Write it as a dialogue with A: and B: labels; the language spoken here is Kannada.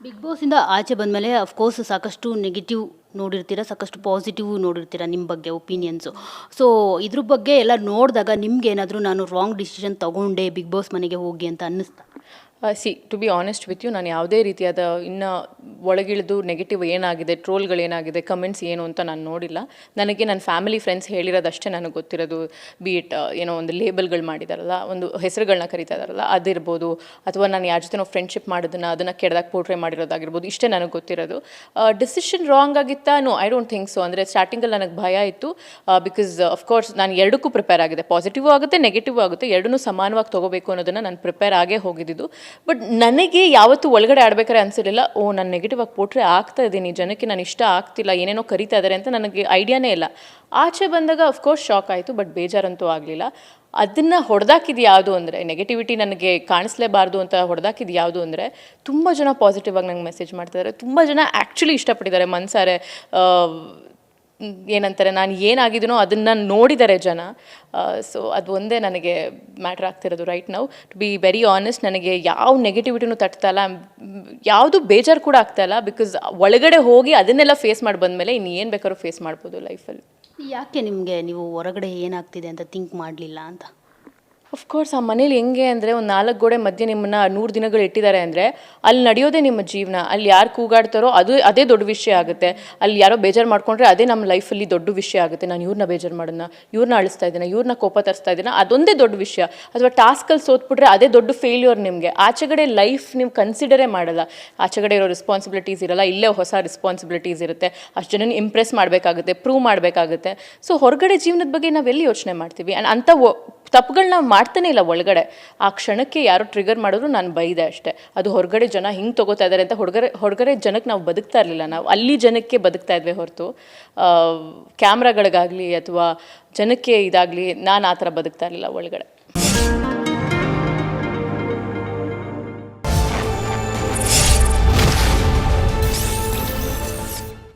A: ಬಿಗ್ ಬಾಸಿಂದ ಆಚೆ ಬಂದಮೇಲೆ ಅಫ್ಕೋರ್ಸ್ ಸಾಕಷ್ಟು ನೆಗೆಟಿವ್ ನೋಡಿರ್ತೀರ, ಸಾಕಷ್ಟು ಪಾಸಿಟಿವ್ ನೋಡಿರ್ತೀರ ನಿಮ್ಮ ಬಗ್ಗೆ ಒಪಿನಿಯನ್ಸು. ಸೊ ಇದ್ರ ಬಗ್ಗೆ ಎಲ್ಲ ನೋಡಿದಾಗ ನಿಮ್ಗೇನಾದರೂ ನಾನು ರಾಂಗ್ ಡಿಸಿಷನ್ ತೊಗೊಂಡೆ ಬಿಗ್ ಬಾಸ್ ಮನೆಗೆ ಹೋಗಿ ಅಂತ ಅನ್ನಿಸ್ತಾ?
B: To be honest with you, ನಾನು ಯಾವುದೇ ರೀತಿಯಾದ ಇನ್ನು ಒಳಗಿಳಿದು ನೆಗೆಟಿವ್ ಏನಾಗಿದೆ, ಟ್ರೋಲ್ಗಳೇನಾಗಿದೆ, ಕಮೆಂಟ್ಸ್ ಏನು ಅಂತ ನಾನು ನೋಡಿಲ್ಲ. ನನಗೆ ನನ್ನ ಫ್ಯಾಮಿಲಿ ಫ್ರೆಂಡ್ಸ್ ಹೇಳಿರೋದಷ್ಟೇ ನನಗೆ ಗೊತ್ತಿರೋದು. ಬಿ ಇಟ್ ಏನೋ ಒಂದು ಲೇಬಲ್ಗಳು ಮಾಡಿದಾರಲ್ಲ, ಒಂದು ಹೆಸರುಗಳನ್ನ ಕರಿತಾ ಇದ್ದಾರಲ್ಲ ಅದಿರ್ಬೋದು, ಅಥವಾ ನಾನು ಯಾರ ಜೊತೆ ಫ್ರೆಂಡ್ಶಿಪ್ ಮಾಡೋದನ್ನು ಅದನ್ನು ಕೆಡ್ದಾಗ ಪೋರ್ಟ್ರೇ ಮಾಡಿರೋದಾಗಿರ್ಬೋದು, ಇಷ್ಟೇ ನನಗೆ ಗೊತ್ತಿರೋದು. ಡಿಸಿಷನ್ ರಾಂಗ್ ಆಗಿತ್ತಾ? No, I don't think so. ಅಂದರೆ ಸ್ಟಾರ್ಟಿಂಗಲ್ಲಿ ನನಗೆ ಭಯ ಇತ್ತು, ಬಿಕಾಸ್ ಅಫ್ಕೋರ್ಸ್ ನಾನು ಎರಡಕ್ಕೂ ಪ್ರಿಪೇರ್ ಆಗಿದೆ. ಪಾಸಿಟಿವ್ ಆಗುತ್ತೆ, ನೆಗೆಟಿವ್ ಆಗುತ್ತೆ, ಎರಡನ್ನೂ ಸಮಾನವಾಗಿ ತೊಗೋಬೇಕು ಅನ್ನೋದನ್ನು ನಾನು ಪ್ರಿಪೇರ್ ಆಗೇ ಹೋಗಿದ್ದು. ಬಟ್ ನನಗೆ ಯಾವತ್ತೂ ಒಳಗಡೆ ಆಡ್ಬೇಕಾದ್ರೆ ಅನಿಸಿರಲಿಲ್ಲ, ಓ ನಾನು ನೆಗೆಟಿವ್ ಆಗಿ ಪೋಟ್ರೆ ಆಗ್ತಾ ಇದ್ದೀನಿ, ಜನಕ್ಕೆ ನಾನು ಇಷ್ಟ ಆಗ್ತಿಲ್ಲ, ಏನೇನೋ ಕರಿತಾ ಇದ್ದಾರೆ ಅಂತ ನನಗೆ ಐಡಿಯಾನೇ ಇಲ್ಲ. ಆಚೆ ಬಂದಾಗ ಅಫ್ಕೋರ್ಸ್ ಶಾಕ್ ಆಯಿತು, ಬಟ್ ಬೇಜಾರಂತೂ ಆಗಲಿಲ್ಲ. ಅದನ್ನು ಹೊಡೆದಾಕಿದ್ದು ಯಾವುದು ಅಂದರೆ, ನೆಗೆಟಿವಿಟಿ ನನಗೆ ಕಾಣಿಸ್ಲೇಬಾರ್ದು ಅಂತ ಹೊಡೆದಾಕಿದ್ದು ಯಾವುದು ಅಂದರೆ, ತುಂಬ ಜನ ಪಾಸಿಟಿವ್ ಆಗಿ ನಂಗೆ ಮೆಸೇಜ್ ಮಾಡ್ತಿದ್ದಾರೆ. ತುಂಬ ಜನ ಆ್ಯಕ್ಚುಲಿ ಇಷ್ಟಪಟ್ಟಿದ್ದಾರೆ ಮನ್ಸಾರೆ. ಏನಂತಾರೆ, ನಾನು ಏನಾಗಿದ್ದೀನೋ ಅದನ್ನು ನೋಡಿದ್ದಾರೆ ಜನ. ಸೊ ಅದು ಒಂದೇ ನನಗೆ ಮ್ಯಾಟ್ರ್ ಆಗ್ತಿರೋದು right now. To be very honest, ನನಗೆ ಯಾವ ನೆಗೆಟಿವಿಟಿನೂ ತಟ್ತಾಯಿಲ್ಲ, ಯಾವುದು ಬೇಜಾರು ಕೂಡ ಆಗ್ತಾಯಿಲ್ಲ. ಬಿಕಾಸ್ ಒಳಗಡೆ ಹೋಗಿ ಅದನ್ನೆಲ್ಲ ಫೇಸ್ ಮಾಡಿ ಬಂದಮೇಲೆ ಇನ್ನು ಏನು ಬೇಕಾದ್ರೂ ಫೇಸ್ ಮಾಡ್ಬೋದು ಲೈಫಲ್ಲಿ.
A: ಯಾಕೆ ನಿಮಗೆ ನೀವು ಹೊರಗಡೆ ಏನಾಗ್ತಿದೆ ಅಂತ ಥಿಂಕ್ ಮಾಡಲಿಲ್ಲ ಅಂತ?
B: ಅಫ್ಕೋರ್ಸ್ ಆ ಮನೇಲಿ ಹೆಂಗೆ ಅಂದರೆ, ಒಂದು 4 ಗೋಡೆ ಮಧ್ಯೆ ನಿಮ್ಮನ್ನು 100 ದಿನಗಳು ಇಟ್ಟಿದ್ದಾರೆ ಅಂದರೆ ಅಲ್ಲಿ ನಡೆಯೋದೇ ನಿಮ್ಮ ಜೀವನ. ಅಲ್ಲಿ ಯಾರು ಕೂಗಾಡ್ತಾರೋ ಅದೇ ದೊಡ್ಡ ವಿಷಯ ಆಗುತ್ತೆ. ಅಲ್ಲಿ ಯಾರೋ ಬೇಜಾರು ಮಾಡ್ಕೊಂಡ್ರೆ ಅದೇ ನಮ್ಮ ಲೈಫಲ್ಲಿ ದೊಡ್ಡ ವಿಷಯ ಆಗುತ್ತೆ. ನಾನು ಇವ್ರನ್ನ ಬೇಜಾರು ಮಾಡೋಣ, ಇವ್ರನ್ನ ಅಳಿಸ್ತಾ ಇದ್ದೀನಿ, ಇವ್ರನ್ನ ಕೋಪ ತರಿಸ್ತಾ ಇದ್ದೀನಿ, ಅದೊಂದೇ ದೊಡ್ಡ ವಿಷಯ. ಅಥವಾ ಟಾಸ್ಕಲ್ಲಿ ಸೋತ್ಬಿಟ್ರೆ ಅದೇ ದೊಡ್ಡ ಫೇಲ್ಯೂರ್ ನಿಮಗೆ. ಆಚೆಗಡೆ ಲೈಫ್ ನೀವು ಕನ್ಸಿಡರೇ ಮಾಡಲ್ಲ. ಆಚೆಗಡೆ ಇರೋ ರೆಸ್ಪಾನ್ಸಿಬಿಲಿಟೀಸ್ ಇರಲ್ಲ, ಇಲ್ಲೇ ಹೊಸ ರೆಸ್ಪಾನ್ಸಿಬಿಲಿಟೀಸ್ ಇರುತ್ತೆ. ಅಷ್ಟು ಜನನ ಇಂಪ್ರೆಸ್ ಮಾಡಬೇಕಾಗುತ್ತೆ, ಪ್ರೂವ್ ಮಾಡಬೇಕಾಗುತ್ತೆ. ಸೊ ಹೊರಗಡೆ ಜೀವನದ ಬಗ್ಗೆ ನಾವೆಲ್ಲಿ ಯೋಚನೆ ಮಾಡ್ತೀವಿ? ಆ್ಯಂಡ್ ಅಂಥ ತಪ್ಪುಗಳು ನಾವು ಮಾಡ್ತಾನೆ ಇಲ್ಲ ಒಳಗಡೆ. ಆ ಕ್ಷಣಕ್ಕೆ ಯಾರೋ ಟ್ರಿಗರ್ ಮಾಡಿದ್ರು ನಾನು ಬೈದೆ ಅಷ್ಟೇ. ಅದು ಹೊರಗಡೆ ಜನ ಹಿಂಗೆ ತೊಗೋತಾ ಇದ್ದಾರೆ ಅಂತ ಹೊರಗಡೆ ಜನಕ್ಕೆ ನಾವು ಬದುಕ್ತಾ ಇರಲಿಲ್ಲ. ನಾವು ಅಲ್ಲಿ ಜನಕ್ಕೆ ಬದುಕ್ತಾ ಇದ್ವಿ ಹೊರತು ಕ್ಯಾಮ್ರಾಗಳಿಗಾಗಲಿ ಅಥವಾ ಜನಕ್ಕೆ ಇದಾಗಲಿ ನಾನು ಆ ಥರ ಬದುಕ್ತಾ ಇರಲಿಲ್ಲ ಒಳಗಡೆ.